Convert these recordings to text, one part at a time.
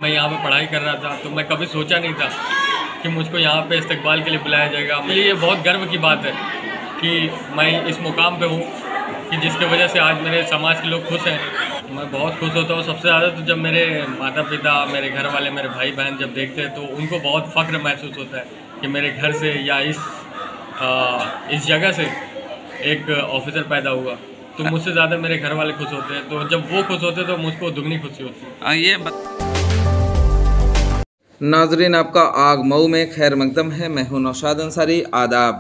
मैं यहाँ पे पढ़ाई कर रहा था तो मैं कभी सोचा नहीं था कि मुझको यहाँ पे इस्तकबाल के लिए बुलाया जाएगा। मेरे लिए बहुत गर्व की बात है कि मैं इस मुकाम पे हूँ कि जिसकी वजह से आज मेरे समाज के लोग खुश हैं। मैं बहुत खुश होता हूँ सबसे ज़्यादा तो जब मेरे माता पिता, मेरे घर वाले, मेरे भाई बहन जब देखते हैं तो उनको बहुत फ़ख्र महसूस होता है कि मेरे घर से या इस जगह से एक ऑफिसर पैदा हुआ। तो मुझसे ज़्यादा मेरे घर वाले खुश होते हैं, तो जब वो खुश होते हैं तो मुझको दुगनी खुशी होती है। नाजरीन, आपका आग मऊ में खैर मकदम है। मैं हूं नौशाद अंसारी। आदाब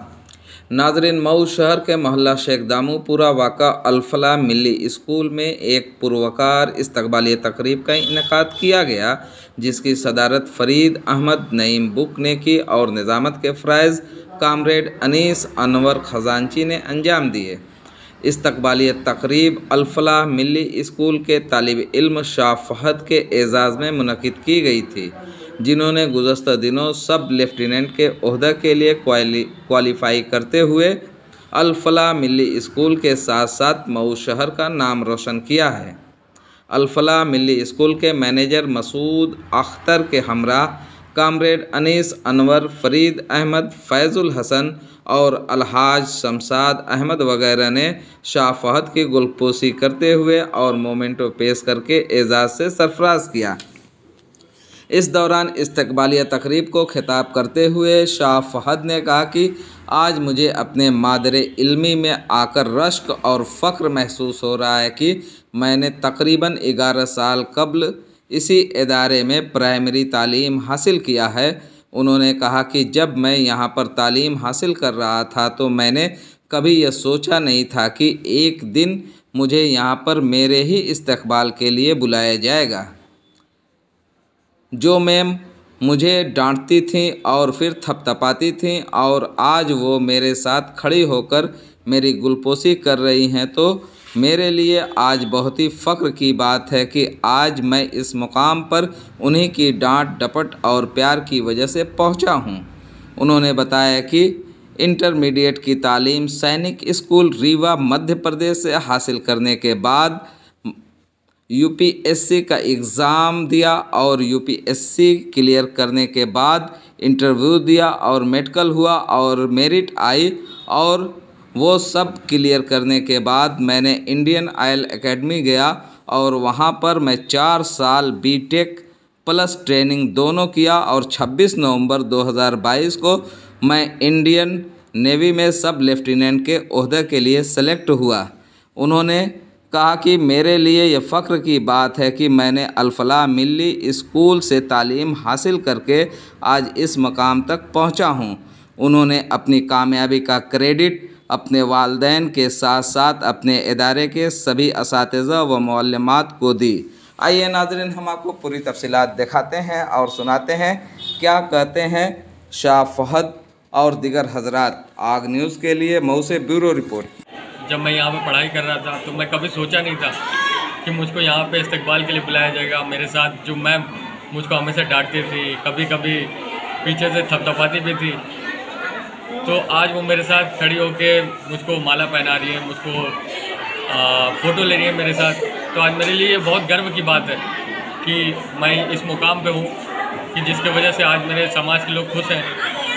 नाजरीन, मऊ शहर के मोहल्ला शेख दामूपुरा वाक़ा अल-फलाह मिली स्कूल में एक पुरवकार इस्तकबाली तकरीब का इनेकाद किया गया, जिसकी सदारत फरीद अहमद नईम बुक ने की और निज़ामत के फ़राइज़ कामरेड अनीस अनवर खजांची ने अंजाम दिए। इस्तकबाली तकरीब अल-फलाह मिली स्कूल के तालिब इल्म शाह फहद के एज़ाज़ में मुनक़िद की गई थी, जिन्होंने गुज़श्ता दिनों सब लेफ्टिनेंट के ओहदा के लिए क्वालिफ़ाई करते हुए अल-फलाह मिली स्कूल के साथ साथ मऊ शहर का नाम रोशन किया है। अल-फलाह मिली स्कूल के मैनेजर मसूद अख्तर के हमरा कामरेड अनीस अनवर, फरीद अहमद, फैज़ुल हसन और अलहाज शमसाद अहमद वगैरह ने शाह फहद की गुलपोशी करते हुए और मोमेंटो पेश करके एज़ाज़ से सरफराज किया। इस दौरान इस्तकबालिया तकरीब को खिताब करते हुए शाह फहद ने कहा कि आज मुझे अपने मादरे इल्मी में आकर रश्क और फ़ख्र महसूस हो रहा है कि मैंने तकरीबन 11 साल कबल इसी इदारे में प्राइमरी तालीम हासिल किया है। उन्होंने कहा कि जब मैं यहाँ पर तालीम हासिल कर रहा था तो मैंने कभी यह सोचा नहीं था कि एक दिन मुझे यहाँ पर मेरे ही इस्तकबाल के लिए बुलाया जाएगा। जो मैम मुझे डांटती थीं और फिर थपथपाती थीं और आज वो मेरे साथ खड़ी होकर मेरी गुलपोशी कर रही हैं, तो मेरे लिए आज बहुत ही फ़ख्र की बात है कि आज मैं इस मुकाम पर उन्हीं की डांट डपट और प्यार की वजह से पहुंचा हूं। उन्होंने बताया कि इंटरमीडिएट की तालीम सैनिक स्कूल रीवा मध्य प्रदेश से हासिल करने के बाद यूपीएससी का एग्ज़ाम दिया और यूपीएससी क्लियर करने के बाद इंटरव्यू दिया और मेडिकल हुआ और मेरिट आई और वो सब क्लियर करने के बाद मैंने इंडियन ऑयल एकेडमी गया और वहाँ पर मैं 4 साल बीटेक प्लस ट्रेनिंग दोनों किया और 26 नवंबर 2022 को मैं इंडियन नेवी में सब लेफ्टिनेंट के ओहदे के लिए सेलेक्ट हुआ। उन्होंने कहा कि मेरे लिए यह फ़ख्र की बात है कि मैंने अल-फलाह मिली स्कूल से तालीम हासिल करके आज इस मकाम तक पहुंचा हूं। उन्होंने अपनी कामयाबी का क्रेडिट अपने वालिदैन के साथ साथ अपने इदारे के सभी असातिज़ा व मुअल्लिमात को दी। आइए नाज़रीन, हम आपको पूरी तफसीलात दिखाते हैं और सुनाते हैं क्या कहते हैं शाह फहद और दिगर हजरात। आग न्यूज़ के लिए मऊ से ब्यूरो रिपोर्ट। जब मैं यहाँ पे पढ़ाई कर रहा था तो मैं कभी सोचा नहीं था कि मुझको यहाँ पे इस्तकबाल के लिए बुलाया जाएगा। मेरे साथ जो मैम मुझको हमेशा डांटती थी, कभी कभी पीछे से थपथपाती भी थी, तो आज वो मेरे साथ खड़ी होके मुझको माला पहना रही है, मुझको फ़ोटो ले रही है मेरे साथ। तो आज मेरे लिए बहुत गर्व की बात है कि मैं इस मुकाम पे हूँ कि जिसकी वजह से आज मेरे समाज के लोग खुश हैं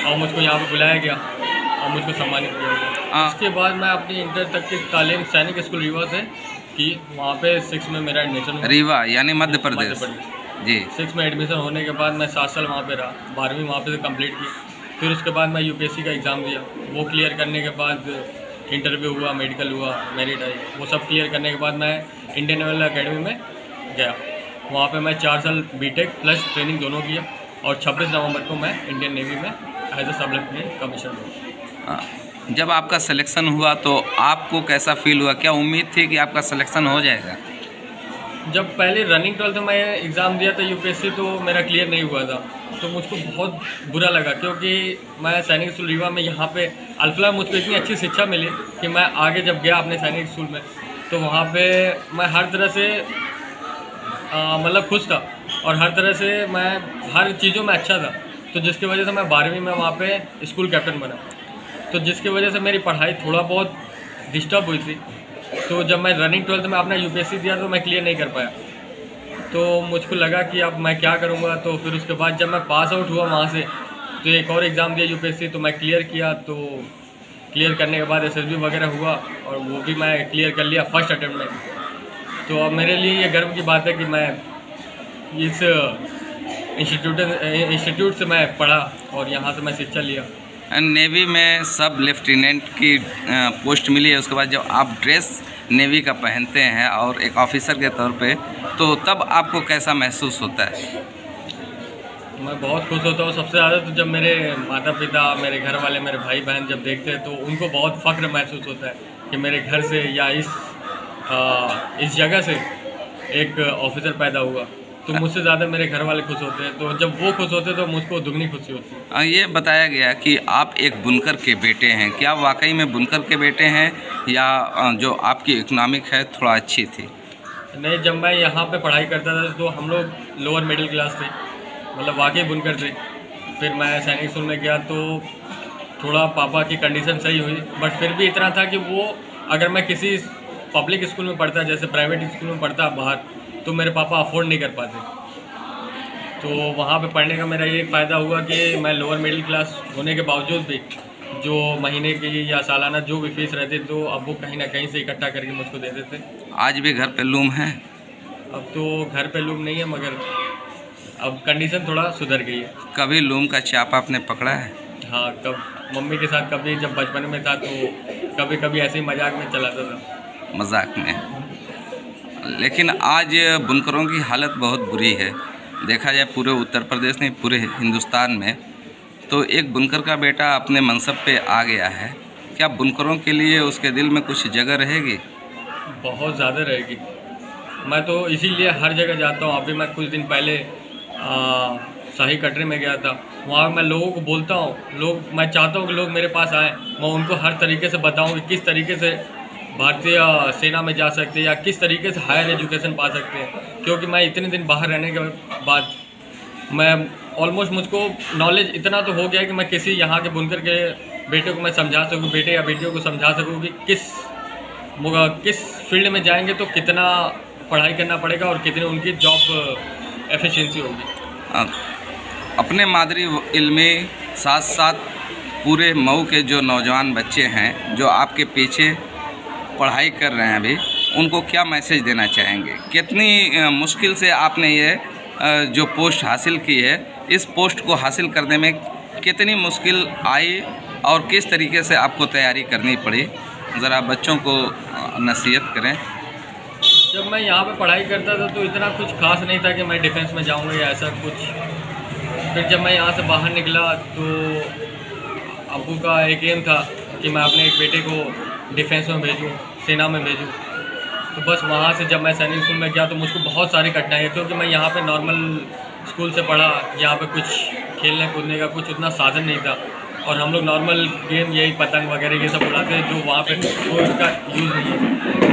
और मुझको यहाँ पे बुलाया गया और मुझको सम्मानित किया गया। उसके बाद मैं अपनी इंटर तक की तालीम सैनिक स्कूल रीवा से की। वहाँ पे 6 में मेरा एडमिशन, रीवा यानी मध्य प्रदेश जी। 6 में एडमिशन होने के बाद मैं 7 साल वहाँ पे रहा, 12वीं वहाँ पे से कंप्लीट की। फिर उसके बाद मैं यूपीएससी का एग्ज़ाम दिया, वो क्लियर करने के बाद इंटरव्यू हुआ, मेडिकल हुआ, मेरिट आई। वो सब क्लियर करने के बाद मैं इंडियन ऑयल एकेडमी में गया। वहाँ पे मैं 4 साल बीटेक प्लस ट्रेनिंग दोनों किया और 26 नवंबर को मैं इंडियन नेवी में एज ए सब लेफ्टिनेंट कमीशन हुआ। जब आपका सिलेक्शन हुआ तो आपको कैसा फील हुआ? क्या उम्मीद थी कि आपका सिलेक्शन हो जाएगा? जब पहले रनिंग 12th में एग्ज़ाम दिया था यूपीएससी, तो मेरा क्लियर नहीं हुआ था, तो मुझको बहुत बुरा लगा क्योंकि मैं सैनिक स्कूल रीवा में यहाँ पे अल-फलाह मुझको इतनी अच्छी शिक्षा मिली कि मैं आगे जब गया अपने सैनिक स्कूल में तो वहाँ पे मैं हर तरह से मतलब खुश था और हर तरह से मैं हर चीज़ों में अच्छा था। तो जिसकी वजह से मैं 12वीं में वहाँ पे स्कूल कैप्टन बना, तो जिसकी वजह से मेरी पढ़ाई थोड़ा बहुत डिस्टर्ब हुई थी। तो जब मैं रनिंग 12th में अपना यूपीएससी दिया तो मैं क्लियर नहीं कर पाया। तो मुझको लगा कि अब मैं क्या करूँगा। तो फिर उसके बाद जब मैं पास आउट हुआ वहाँ से, तो एक और एग्ज़ाम दिया यूपीएससी, तो मैं क्लियर किया। तो क्लियर करने के बाद एसएसबी वगैरह हुआ और वो भी मैं क्लियर कर लिया फर्स्ट अटेम्प्ट में। तो अब मेरे लिए ये गर्व की बात है कि मैं इस इंस्टीट्यूट से मैं पढ़ा और यहाँ से मैं शिक्षा लिया। नेवी में सब लेफ्टिनेंट की पोस्ट मिली है, उसके बाद जब आप ड्रेस नेवी का पहनते हैं और एक ऑफिसर के तौर पे, तो तब आपको कैसा महसूस होता है? मैं बहुत खुश होता हूँ। सबसे ज़्यादा तो जब मेरे माता पिता, मेरे घर वाले, मेरे भाई बहन जब देखते हैं तो उनको बहुत फ़ख्र महसूस होता है कि मेरे घर से या इस जगह से एक ऑफिसर पैदा हुआ। तो मुझसे ज़्यादा मेरे घर वाले खुश होते हैं। तो जब वो खुश होते हैं तो मुझको दुगनी खुशी होती है। ये बताया गया कि आप एक बुनकर के बेटे हैं, क्या वाकई में बुनकर के बेटे हैं या जो आपकी इकोनॉमिक है थोड़ा अच्छी थी? नहीं, जब मैं यहाँ पे पढ़ाई करता था तो हम लोग लोअर मिडिल क्लास थे, मतलब वाकई बुनकर थे। फिर मैं सैनिक स्कूल में गया तो थोड़ा पापा की कंडीशन सही हुई, बट फिर भी इतना था कि वो अगर मैं किसी पब्लिक स्कूल में पढ़ता, जैसे प्राइवेट स्कूल में पढ़ता बाहर, तो मेरे पापा अफोर्ड नहीं कर पाते। तो वहाँ पे पढ़ने का मेरा ये फ़ायदा हुआ कि मैं लोअर मिडिल क्लास होने के बावजूद भी जो महीने की या सालाना जो भी फीस रहती तो अब वो कहीं ना कहीं से इकट्ठा करके मुझको देते थे। आज भी घर पे लूम है? अब तो घर पे लूम नहीं है, मगर अब कंडीशन थोड़ा सुधर गई है। कभी लूम का चाप आपने पकड़ा है? हाँ, कब मम्मी के साथ, कभी जब बचपन में था तो कभी कभी ऐसे ही मजाक में चलाता था। मजाक में। लेकिन आज बुनकरों की हालत बहुत बुरी है, देखा जाए पूरे उत्तर प्रदेश नहीं पूरे हिंदुस्तान में। तो एक बुनकर का बेटा अपने मनसब पे आ गया है, क्या बुनकरों के लिए उसके दिल में कुछ जगह रहेगी? बहुत ज़्यादा रहेगी। मैं तो इसीलिए हर जगह जाता हूँ। अभी मैं कुछ दिन पहले शाही कटरे में गया था, वहाँ मैं लोगों को बोलता हूँ, मैं चाहता हूँ कि लोग मेरे पास आएँ, मैं उनको हर तरीके से बताऊँ कि किस तरीके से भारतीय सेना में जा सकते हैं या किस तरीके से हायर एजुकेशन पा सकते हैं। क्योंकि मैं इतने दिन बाहर रहने के बाद मैं ऑलमोस्ट मुझको नॉलेज इतना तो हो गया है कि मैं किसी यहाँ के बुनकर के बेटे को मैं समझा सकूँ, बेटे या बेटियों को समझा सकूँ कि किस फील्ड में जाएंगे तो कितना पढ़ाई करना पड़ेगा और कितनी उनकी जॉब एफिशिएंसी होगी। अपने मादरी इल्मे साथ साथ पूरे मऊ के जो नौजवान बच्चे हैं जो आपके पीछे पढ़ाई कर रहे हैं अभी, उनको क्या मैसेज देना चाहेंगे? कितनी मुश्किल से आपने ये जो पोस्ट हासिल की है, इस पोस्ट को हासिल करने में कितनी मुश्किल आई और किस तरीके से आपको तैयारी करनी पड़ी? ज़रा बच्चों को नसीहत करें। जब मैं यहाँ पे पढ़ाई करता था तो इतना कुछ खास नहीं था कि मैं डिफेंस में जाऊँगा या ऐसा कुछ। फिर जब मैं यहाँ से बाहर निकला तो अब्बू का एक एम था कि मैं अपने एक बेटे को डिफेंस में भेजूँ, सेना में भेजूँ। तो बस वहाँ से जब मैं सैनिक स्कूल में गया तो मुझको बहुत सारी कठिनाई है, क्योंकि मैं यहाँ पे नॉर्मल स्कूल से पढ़ा, यहाँ पे कुछ खेलने कूदने का कुछ उतना साधन नहीं था और हम लोग नॉर्मल गेम यही पतंग वगैरह ये सब उड़ाते हैं जो वहाँ पे वो इसका यूज़ नहीं है।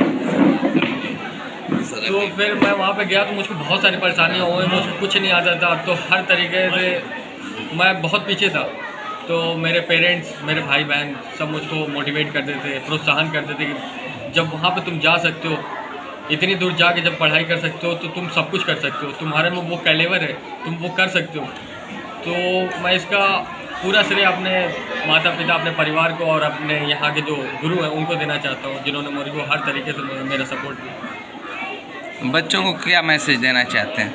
तो फिर मैं वहाँ पे गया तो मुझको बहुत सारी परेशानियाँ हुई, मुझको कुछ नहीं आता था। तो हर तरीके से मैं बहुत पीछे था। तो मेरे पेरेंट्स, मेरे भाई बहन सब मुझको मोटिवेट करते थे, प्रोत्साहन करते थे कि जब वहाँ पे तुम जा सकते हो, इतनी दूर जाके जब पढ़ाई कर सकते हो तो तुम सब कुछ कर सकते हो, तुम्हारे में वो कैलेवर है, तुम वो कर सकते हो। तो मैं इसका पूरा श्रेय अपने माता पिता, अपने परिवार को और अपने यहाँ के जो गुरु हैं उनको देना चाहता हूँ, जिन्होंने मेरे को हर तरीके से मेरा सपोर्ट किया। बच्चों को क्या मैसेज देना चाहते हैं?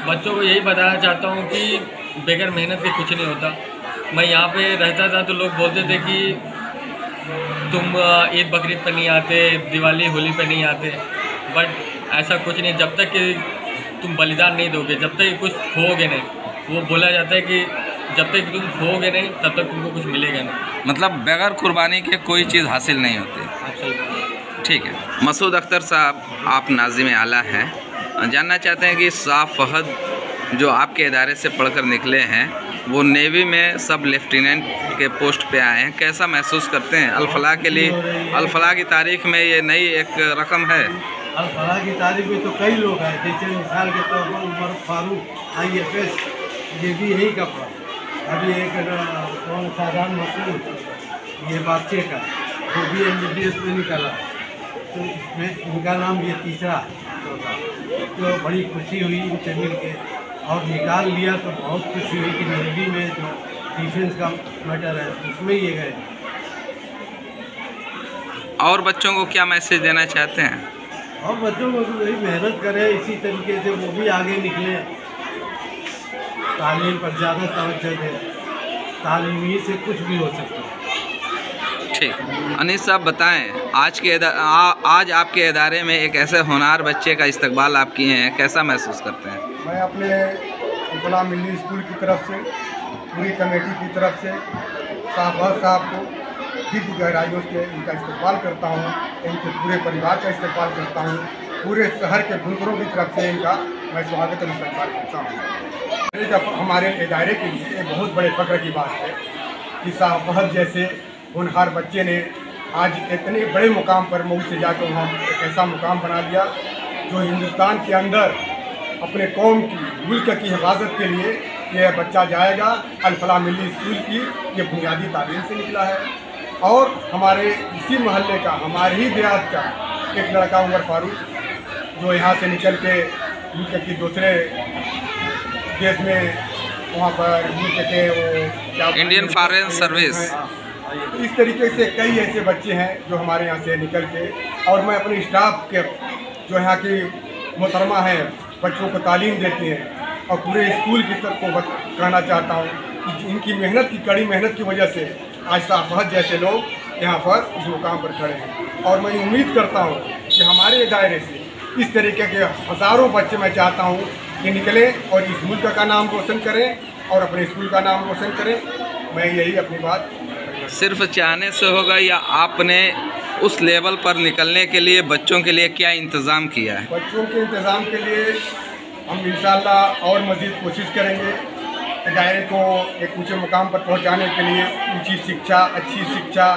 बच्चों को यही बताना चाहता हूँ कि बगैर मेहनत के कुछ नहीं होता। मैं यहाँ पे रहता था तो लोग बोलते थे कि तुम ईद बकरीद पे नहीं आते, दिवाली होली पे नहीं आते, बट ऐसा कुछ नहीं। जब तक कि तुम बलिदान नहीं दोगे, जब तक कुछ खोओगे नहीं, वो बोला जाता है कि जब तक तुम खोओगे नहीं तब तक तुमको कुछ मिलेगा नहीं। मतलब बगैर कुर्बानी के कोई चीज़ हासिल नहीं होती। आप सही। ठीक है। मसूद अख्तर साहब, आप नाज़िम आला हैं, जानना चाहते हैं कि साफ फहद जो आपके इदारे से पढ़कर निकले हैं वो नेवी में सब लेफ्टिनेंट के पोस्ट पे आए हैं, कैसा महसूस करते हैं? अल-फलाह के लिए, अल-फलाह की तारीख में ये नई एक रकम है। अल-फलाह की तारीख में तो कई लोग हैं, जैसे मिसाल के तौर पर उमर फारूक IFS, ये भी यही का पढ़ा। अभी एक साधारण मसूद ये बच्चे का वो भी MBBS में निकला, तो इसमें इनका नाम ये तीसरा। बच्चों का, तो बड़ी खुशी हुई इनसे मिल के। और निकाल लिया तो बहुत खुशी हुई कि नेवी में जो डिफेंस का मैटर है उसमें ये गए। और बच्चों को क्या मैसेज देना चाहते हैं? और बच्चों को तो वही मेहनत करें, इसी तरीके से वो भी आगे निकले, तालीम पर ज़्यादा तवज्जो दें, तालीम ही से कुछ भी हो सकता है। ठीक, अनीस साहब बताएं, आज आपके इदारे में एक ऐसे होनहार बच्चे का इस्तकबाल आप किए हैं, कैसा महसूस करते हैं? मैं अपने अल्फला मिली स्कूल की तरफ से, पूरी कमेटी की तरफ से साहब को दिल की गहराइयों से इनका इस्तकबाल करता हूँ, इनके पूरे परिवार का इस्तकबाल करता हूँ, पूरे शहर के बुजुर्गों की तरफ से इनका मैं स्वागत और इस्तकबाल करता हूँ। हमारे इदारे के लिए एक बहुत बड़े फ़ख्र की बात है कि साहब फहद जैसे होनहार बच्चे ने आज इतने बड़े मुकाम पर मऊ से जाकर वहाँ एक ऐसा मुकाम बना दिया जो हिंदुस्तान के अंदर अपने कौम की, मुल्क की हिफाजत के लिए यह बच्चा जाएगा। अल्फला मिली स्कूल की ये बुनियादी तालीम से निकला है। और हमारे इसी मोहल्ले का, हमारे ही देहात का एक लड़का उमर फारूक, जो यहाँ से निकल के मुल्क की दूसरे देश में वहाँ पर मुल्क के वो क्या इंडियन फॉरेन सर्विस। तो इस तरीके से कई ऐसे बच्चे हैं जो हमारे यहाँ से निकल के, और मैं अपने स्टाफ के जो यहाँ की मोहतरमा है बच्चों को तालीम देती हैं और पूरे स्कूल की तरफ को कहना चाहता हूँ कि इनकी मेहनत की, कड़ी मेहनत की वजह से आज साहब फहद जैसे लोग यहाँ पर इस मुकाम पर खड़े हैं। और मैं उम्मीद करता हूँ कि हमारे दायरे से इस तरीके के हज़ारों बच्चे मैं चाहता हूँ कि निकलें और इस मुल्क का नाम रोशन करें और अपने स्कूल का नाम रोशन करें। मैं यही अपनी बात सिर्फ चाहने से होगा या आपने उस लेवल पर निकलने के लिए बच्चों के लिए क्या इंतज़ाम किया है? बच्चों के इंतज़ाम के लिए हम इंशाअल्लाह और मज़ीद कोशिश करेंगे दायरे को एक ऊंचे मुकाम पर पहुंचाने के लिए। ऊंची शिक्षा, अच्छी शिक्षा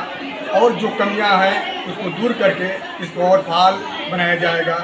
और जो कमियां हैं उसको दूर करके इसको और फाल बनाया जाएगा।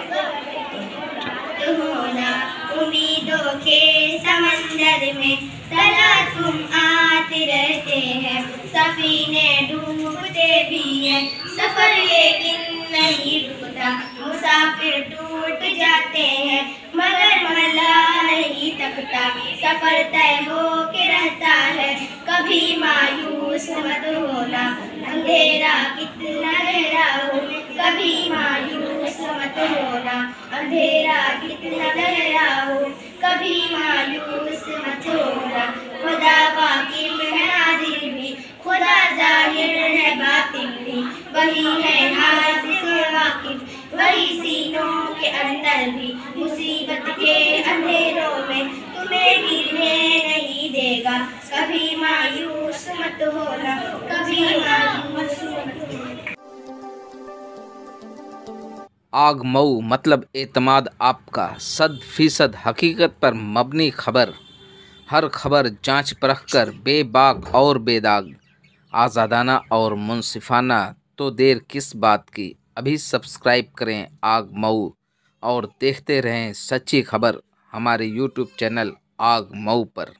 उम्मीदों के समंदर में तला तुम आते रहते हैं, सफीने डूबते भी हैं, सफर लेकिन नहीं रुकता, मुसाफिर टूट जाते हैं मगर मल्लाह नहीं तकता, सफर तय हो के रहता है, कभी मायूस मत होना, अंधेरा कितना गहरा हो, कभी मायूस मत होना, अंधेरा कितना गहरा हो, कभी मायूस मत होना। खुदा वाकिफ है नाज़िर भी, खुदा ज़ाहिर है बातिन भी, वही है हाज़िर से वाकिफ, वही सीनों के अंदर भी, मुसीबत के अंधेरों में तुम्हें गिरने नहीं देगा, कभी मायूस मत होना, कभी मायूस मत होना। आग मऊ मतलब एतमाद आपका, 100% हकीकत पर मबनी खबर, हर खबर जांच परख कर बेबाक और बेदाग, आज़ादाना और मुनसिफाना, तो देर किस बात की। अभी सब्सक्राइब करें आग मऊ और देखते रहें सच्ची खबर हमारे YouTube चैनल आग मऊ पर।